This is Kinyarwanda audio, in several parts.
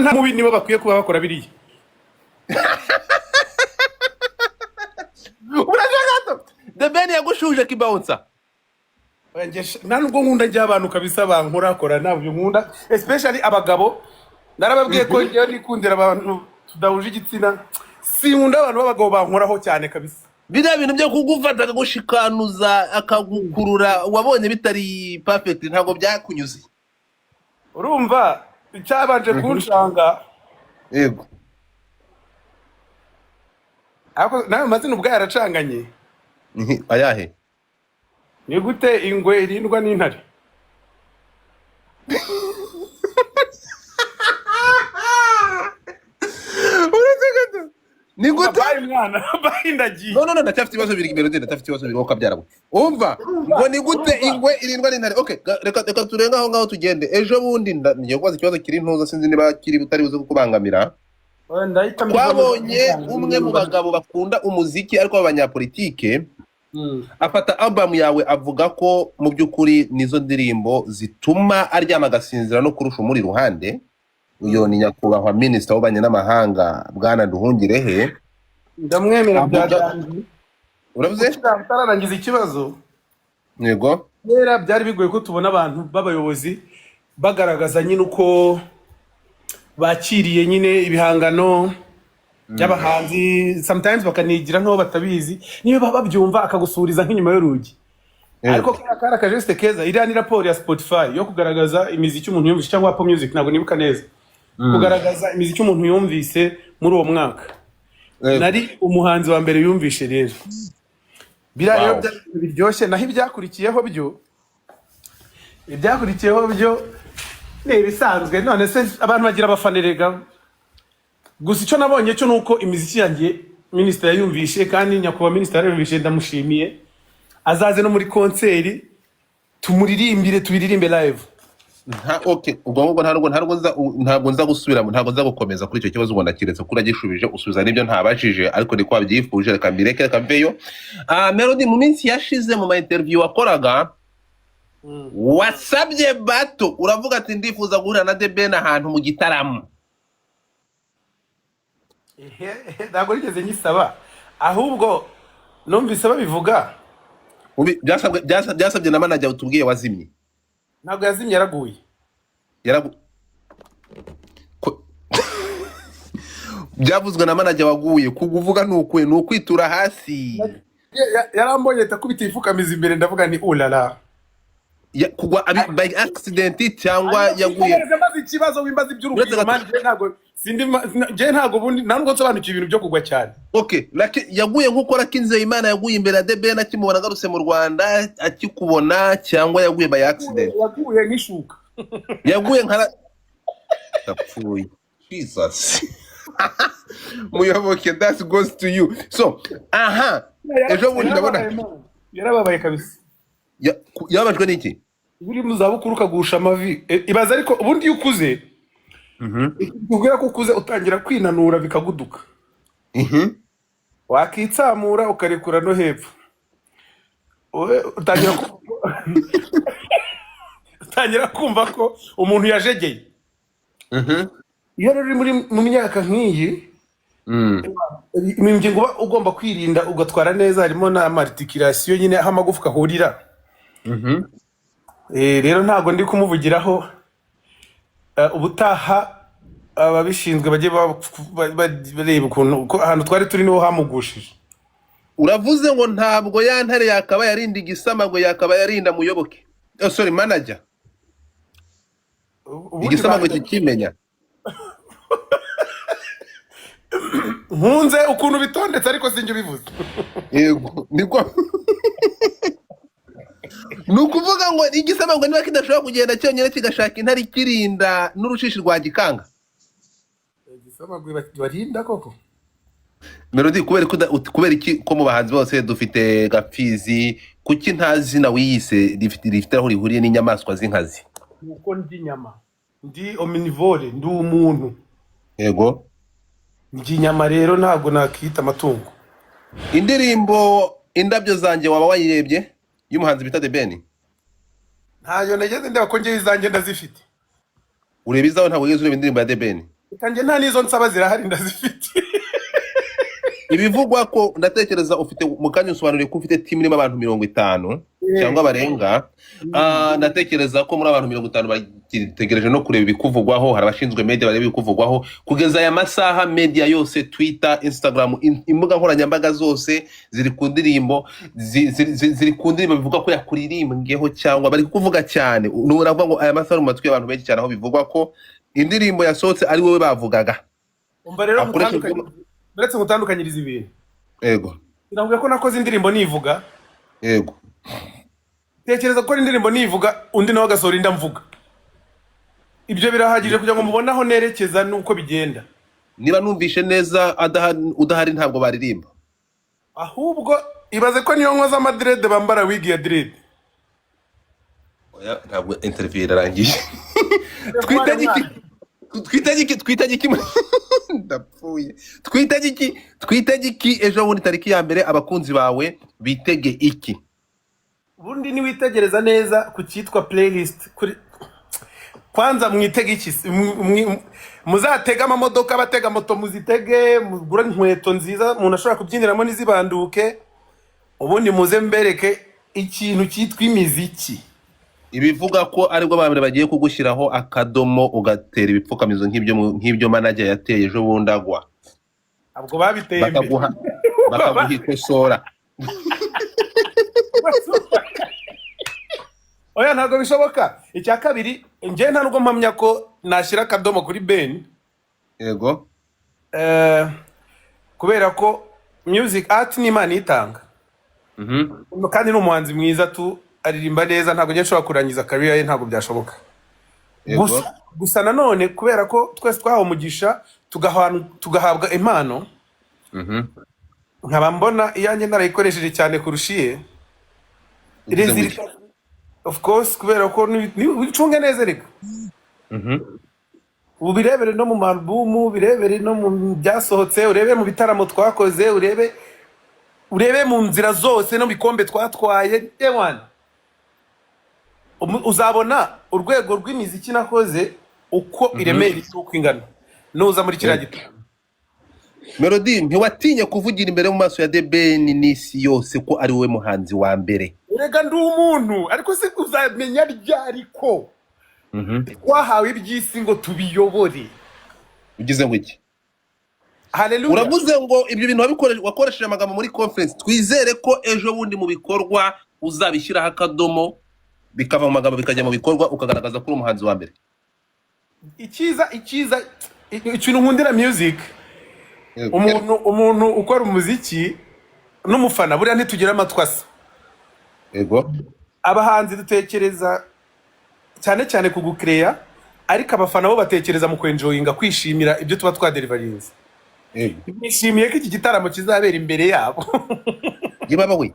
nta mubi nibo bakwiye kuba bakora biriya. urashaka The Ben yagushuje kibouncer nta nubwo nkunda njya abantu kabisa bankorakora ntabyo nkunda, especially abagabo. Narababwiye ko njyewe nikundira abantu tudahuje igitsina, sinkunda abantu b'abagabo bankoraho cyane kabisa. biriya bintu byo kugufata akagushikanuza akagukurura wabonye bitari perfect ntabwo byakunyuze. Urumva icyabanje kunshanga, yego ariko nawe mazina ubwo yaracanganye. ayahe Ni gute ingwe irindwa n'intare? ni gute Bayi mwana bayi ndagiye. no ndafite ibibazo biri imbere ndafite ibibazo biri ukabyara umva ngo ni gute ingwe irindwa n'intare. Okay reka turenga aho ngaho tugende. Ejo bundi ngiye kubaza ikibazo kiri ntuza sinzi niba kiri butari buze kukubangamira. Twabonye umwe mu bagabo bakunda umuziki ariko b'abanyapolitike afata album yawe avuga ko mu by'ukuri nizo ndirimbo zituma aryama agasinzira no kurusha umuri ruhande. Uyo ni nyakubahwa minisita w'ububanyi n'amahanga Bwana Nduhungirehe. Ndamwemera byajyanye. Uravuze utararangiza ikibazo. Yego Rero byari bigoye ko tubona abantu b'abayobozi bagaragaza nyine uko bakiriye nyine ibihangano by'abahanzi, sometimes bakanigira nto batabizi, niyo baba babyumva akagusuriza nk'inyuma y'urugi. Ariko kara kajeste keza iriya ni raporo ya Spotify yo kugaragaza imiziki umuntu yumvise, cyangwa Apple Music ntabwo nibuka neza, kugaragaza imiziki umuntu yumvise muri uwo mwaka. Nari umuhanzi wa mbere yumvishe rero. Biriya rero biryoshye, naho ibyakurikiyeho byo ni ibisanzwe. None se abantu bagira abafanerega. Gusa icyo nabonye cyo nuko imiziki yanjye minisitiri yayumvishe, kandi nyakubahwa minisitiri yayumvishe, ndamushimiye. Azaze no muri konseri tumuririmbire, tubiririmbe live. Okay ubwo ntabwo nza gusubiramo, ntabwo nza gukomeza kuri icyo kibazo ubona kiretse kuri agishubije usubiza n'ibyo ntabajije, ariko ni kwa byifuje reka mbireke reka mveyo. Melody mu minsi yashize mu ma interview wakoraga wasabye bato uravuga ati ndifuza guhura na The Ben ahantu mu gitaramo. Ntabwo rigeze nyisaba, ahubwo numvise babivuga. Byasabye na manager utubwiye wazimye. Ntabwo yazimye, yaraguye. Byavuzwe na manager waguye, kuguvuga nukuye nukwitura hasi. Yarambonye takubita ifukamiza imbere, ndavuga ni ulala. Kugwa by accident cyangwa yaguye. Maze ikibazo wimbaza iby'urubyiruko ntabwo bundi ntabwo nsobanukiye ibintu byo kugwa cyane. Okay yaguye nkuko rakinze Imana yaguye imbere ya The Ben akimubona agarutse mu Rwanda akikubona, cyangwa yaguye by accident? Yaguye nk'ishuka. Yaguye nka tapfuye. Jesus. Muyoboke, that goes to you. So ejo bundi ndabona yarababaye kabisa. Yabajwe n'iki? Uri mu zabukuru ukagusha amavi. Ibaza ariko ubundi iyo ukuze, ubwira ko ukuze utangira kwinanura bikaguduka. Wakitsamura ukarekura no hepfo. Utangira kumva ko umuntu yajegeye. Iyo ruri mu myaka nk'iyi, ingingo ugomba kwirinda ugatwara neza, harimo na articulation nyine aho amagufwa ahurira. Rero ntabwo ndi kumuvugiraho. Ubutaha ababishinzwe bagiye bareba ukuntu ahantu twari turi niho hamugushije. Uravuze ngo ntabwo ya ntare yakaba yarinda igisama, ngo yakaba yarinda Muyoboke. Sorry manager. Igisama ngo kikimenya. Nkunze ukuntu bitondetse ariko sinjye bivuze. Yego niko nukuvuga ngo igisama ngo niba kidashobora kugenda cyonyine kigashaka intare kirinda n'urushishi rwa Gikanga. Igisama barinda koko. Melody kubera iki ko mu bahanzi bose dufite Gapfizi, kuki nta zina wiyise rifite aho rihuriye n'inyamaswa z'inkazi? Nuko ndi nyama, ndi omnivore, ndi umuntu. Yego ndi nyama, rero ntabwo nakita amatungo. Indirimbo Indabyo zanjye waba wayirebye y'umuhanzi bita The Ben? Ntayo nageze ndeba ko ngiye izanjye ndazifite. Ureba izawe ntabwo ugeze ureba indirimbo ya The Ben? kanjye nta n'izo nsaba zirahari ndazifite. ibivugwa ko ndatekereza ufite mu kanya usobanuriye ko ufite team irimo abantu 50 cyangwa barenga. Ndatekereza ko muri abantu 50 bagitegereje no kureba ibikuvugwaho, hari abashinzwe media bareba ibikuvugwaho kugeza aya masaha. Media yose, Twitter, Instagram, imbuga nkoranyambaga zose ziri ku ndirimbo ziri ku ndirimbo bivuga ko yakuririmbweho cyangwa bari kuvuga cyane. Uravuga ngo aya masaha mu matwi y'abantu benshi cyane aho bivugwa ko indirimbo yasohotse ari wowe bavugaga. Umva rero uretse gutandukanyiriza ibintu. Yego. Ndavuga ko nakoze indirimbo nivuga. Yego. Tekereza ko indirimbo nivuga undi nawe agasohora inda mvuga. Ibyo birahagije kugira ngo mubone aho nerekeza nuko bigenda. Niba numvishe neza udahari ntabwo baririmba. Ahubwo ibaze ko niyo nkoza amadrede bambara wig ya dread. Oya, ntabwo interview irarangiye. Twitagiki ndapfuye. Twitagiki ejo bundi tariki ya mbere abakunzi bawe bitege iki? Ubundi ni witegereza neza ku cyitwa playlist kuri kwanza mwitege iki? Muzatega amamodoka, batega moto muzitege, mugura inkweto nziza umuntu ashobora kubyiniramo n'izibanduke. Ubundi muze mbereke ikintu cyitwa imiziki. Ibivuga ko aribwo bambere bagiye kugushyiraho akadomo ugatera ibipfukamizo nk'ibyo manager yateye ejo bundi agwa. Abwo babiteye bakaguha ikosora. Oya ntabwo bishoboka. Icya kabiri nje nta nubwo mpamya ko nashyira akadomo kuri Ben. Yego. Kubera ko music art ni Imana itanga. Kandi n'umuhanzi mwiza tu aririmba neza, ntabwo njye nshobora kurangiza career ye, ntabwo byashoboka. Gusa nanone kubera ko twese twahawe umugisha tugahabwa impano. Nkaba mbona iyanjye narayikoresheje cyane kurushiye. Of course kubera ko wicunge neza reka. Ubirebere no mu album, ubirebere no mu byasohotse, urebe mu bitaramo twakoze, urebe mu nzira zose no bikombe twatwaye. Uzabona urwego rw'imiziki nakoze uko iremera uko ingana. Nuza muri kiriya gitaramo. Melody, ntiwatinye kuvugira imbere mu maso ya The Ben n'isi yose ko ari wowe muhanzi wa mbere? Erega ndi umuntu, ariko se uzamenya ryari ko twahawe iby'isi ngo tubiyobore. Ugize ngo iki? Hallelujah. Uravuze ngo ibyo bintu wakoresheje amagambo muri conference, twizere ko ejo bundi mu bikorwa uzabishyiraho akadomo bikava mu magambo bikajya mu bikorwa ukagaragaza ko uri umuhanzi wa mbere. Icyiza ikintu nkundira music, umuntu ukora umuziki n'umufana buriya ntitugira amatwasa. Yego. Abahanzi dutekereza cyane cyane kugucreya, ariko abafana bo batekereza mu kwenjoyinga, kwishimira ibyo tuba twaderivarinze. Yego. Nishimiye ko iki gitaramo kizabera imbere yabo. Yibaba we.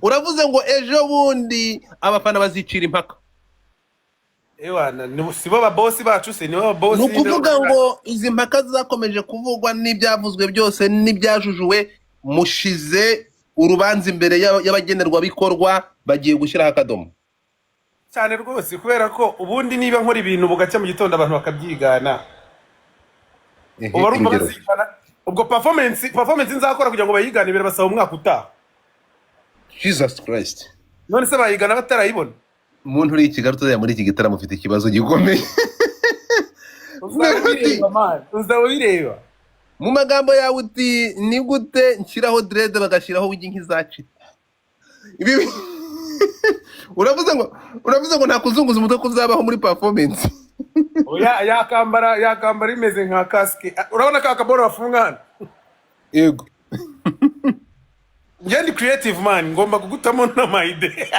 Uravuze ngo ejo bundi abafana bazicira impaka. Sibo babosi bacu se, nibo babosi. Nukuvuga ngo izi mpaka zakomeje kuvugwa n'ibyavuzwe byose n'ibyajujuwe, mushize urubanza imbere y'abagenerwa bikorwa bagiye gushyiraho akadomo. Cyane rwose kubera ko ubundi niba nkora ibintu bugacya mu gitondo abantu bakabyigana. Ubwo performance nzakora kugira ngo bayigane birabasaba umwaka utaha. Jesus Christ. None se bayigana batarayibona? Umuntu uri Kigali utazajya muri iki gitaramo ufite ikibazo gikomeye. Uzabireba. Mu magambo yawe uti ni gute nshyiraho dread bagashyiraho wigi nk'izacita. Ibi uravuze ngo nta kuzunguza umutwe kuzabaho muri performance. Oya yakambara imeze nka casque. Urabona ka kaboro bafunga hano? Yego. Njye ndi creative man, ngomba kugutamo n'amayide.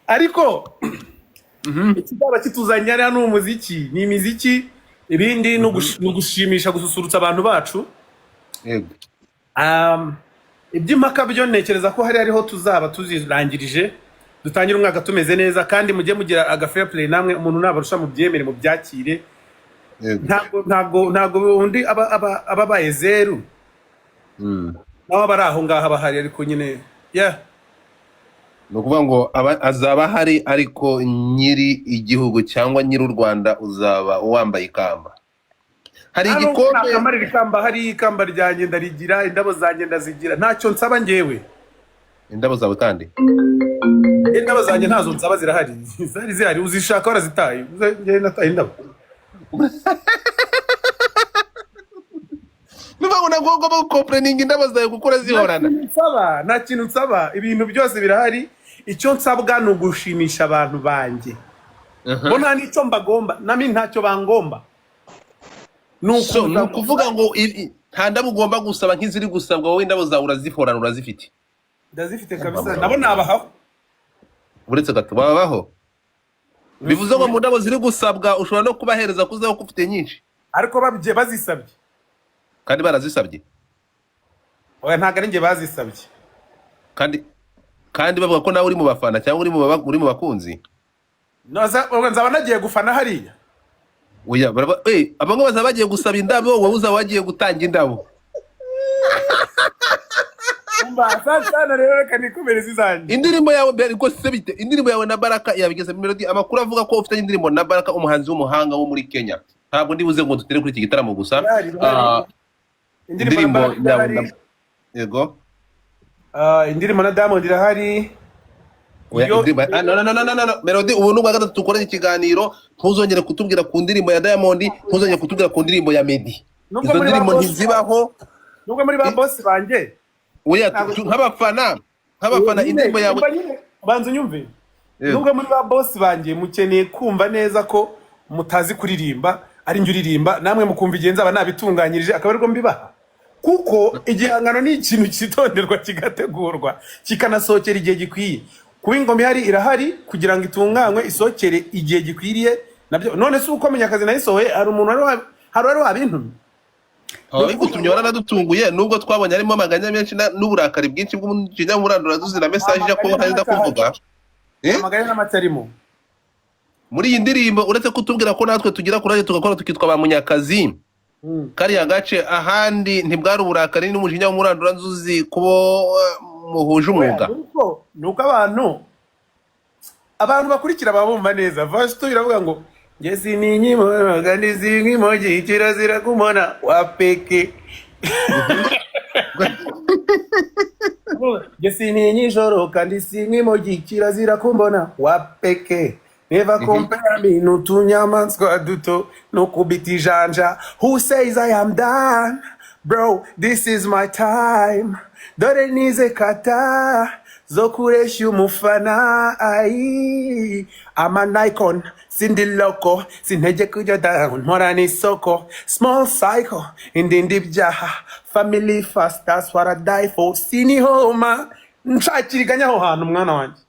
Ariko ikizaba kituzanya hano umuziki ni imiziki, ibindi no gushimisha, gususurutsa abantu bacu. Yego. Iby'impaka byo ntekereza ko hariho tuzaba tuzirangirije, dutangira umwaka tumeze neza, kandi mujye mugira aga fair play namwe, umuntu nabarusha mu byemere mu byakire. Ntabwo undi ababaye zeru. nawe aba ari aho ngaho aba ahari ariko nyine yeah. ni ukuvuga ngo azaba ahari ariko nyiri igihugu cyangwa nyiri u Rwanda uzaba wambaye ikamba. Hari igikombe nakamarira ikamba, hari ikamba ryanjye ndarigira, indabo zanjye ndazigira, ntacyo nsaba njyewe. indabo zawe kandi Indabo zanjye ntazo nsaba, zirahari. Zari zihari, uzishaka warazitaye. Njye nataye indabo. Nuvuga ngo nagomba complaining indabo zawe gukora zihorana. Nta kintu nsaba, ibintu byose birahari. Icyo nsabwa ni ugushimisha abantu banjye. Bo nta n'icyo mbagomba, nami ntacyo bangomba. Ni ukuvuga ngo nta ndabo ugomba gusaba nk'iziri gusabwa, wowe indabo zawe urazihorana, urazifite. Ndazifite kabisa, nabo nabahaho. Uretse gato babaho. Bivuze ngo mu ndabo ziri gusabwa ushobora no kubahereza kuzaho ko ufite nyinshi. Ariko babye bazisabye. Kandi barazisabye. Oya ntago ari nge bazisabye. Kandi bavuga ko nawe uri mu bafana cyangwa uri mu bakunzi. Nzaba nagiye gufana hariya. Oya abangwa bazaba bagiye gusaba indabo, wowe uzaba wagiye gutanga indabo. Sasa rero reka nikomereze izanjye. Indirimbo yawe ko sebite, indirimbo yawe na Baraka yabigeze Melody. Amakuru avuga ko ufite indirimbo na Baraka, umuhanzi w'umuhanga wo muri Kenya. Ntabwo ndibuze ngo dutere kuri iki gitaramo gusa. Indirimbo yawe yego. Indirimbo na Diamond irahari. No Melody, ubu n'ubwa gatatu dukoranye ikiganiro, ntuzongere kutubwira ku ndirimbo ya Diamond, ntuzongere kutubwira ku ndirimbo ya Meddy. Izo ndirimbo ntizibaho. Nubwo muri ba boss banjye. Oya nk'abafana indirimbo yawe banza unyumve. Nubwo muri ba boss banjye mukeneye kumva neza ko mutazi kuririmba, ari njye uririmba, namwe mukumva igenza aba nabitunganyirije akaba ariko mbibaha. Kuko igihangano ni ikintu kitonderwa kigategurwa kikanasohokera igihe gikwiye. Kuba ingoma ihari irahari kugira ngo itunganywe isokere igihe gikwiriye nabyo. None se ukomenya akazi nayisohoye, hari umuntu wari wabintumye. Igutumye waranadutunguye, nubwo twabonye harimo amaganya menshi n'uburakari bwinshi bw'umujinya murandura duzira message ya ko hari ndakuvuga. Amaganya n'amatarimo. Muri iyi ndirimbo uretse kutubwira ko natwe tugira kuraje tugakora tukitwa ba Munyakazi. Kariya gace ahandi ntibwari uburakari n'umujinya w'umurandura nzuzi kubo muhuje umwuga. Nuko abantu bakurikira babumva neza. Verse 2 iravuga ngo Jesi ni nyimo kandi zingi moji kirazira kumona wapeke. Jesi ni nyijoro kandi zingi moji kirazira kumbona wapeke. Never compare me n'utunyamaswa duto no kubita ijanja. Who says I am done? Bro, this is my time. Dore nize kata zo kuresha umufana. I'm an icon, sindi loco, sintege kujya down, mpora n'isoko. Small cycle, indindi byaha, family first, that's what I die for. Sini homa, nshakiriganya aho hantu mwana wanjye.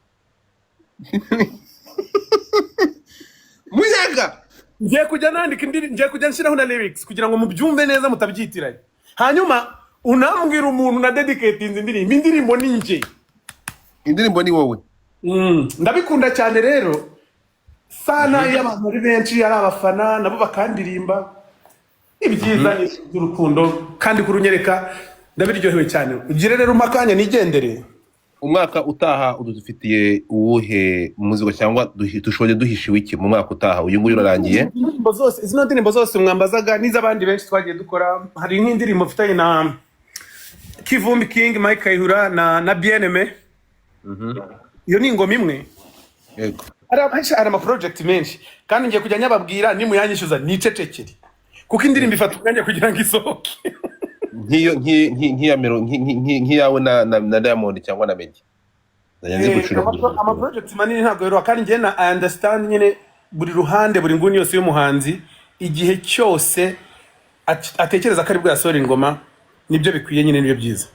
Muyaga Ngiye kujya nandika ngiye kujya nshyiraho na lyrics kugira ngo mubyumve neza mutabyitiranye. Hanyuma unambwira umuntu na dedicating indirimbo ni nje. Indirimbo ni wowe. Ndabikunda cyane rero. Sana y'abantu ari benshi ari abafana nabo bakandirimba. Ibyiza ni urukundo kandi kurunyereka ndabiryohewe cyane. Ugire rero umakanya nigendere. Umwaka utaha udufitiye uwuhe muzigo cyangwa dushoje duhishiwe iki mu mwaka utaha? Uyu nguyu urarangiye. Zino ndirimbo zose mwambazaga n'izabandi benshi twagiye dukora. Hari nk'indirimbo mfitanye na Kivumbi King, Mike Kayihura na Bien-Aimé. Iyo ni ingoma imwe. Yego. Hari ama project menshi kandi ngiye kujya nyababwira ni muyanyishuza nicecekere. Kuko indirimbo ifata umwanya kugira ngo isohoke. Nk'iyawe na Diamond cyangwa na Meddy. Ama project manini ntabwo rero kandi ngiye na understand nyine buri ruhande buri nguni yose y'umuhanzi igihe cyose atekereza ko ari bwo yasohora ingoma nibyo bikwiye nyine nibyo byiza.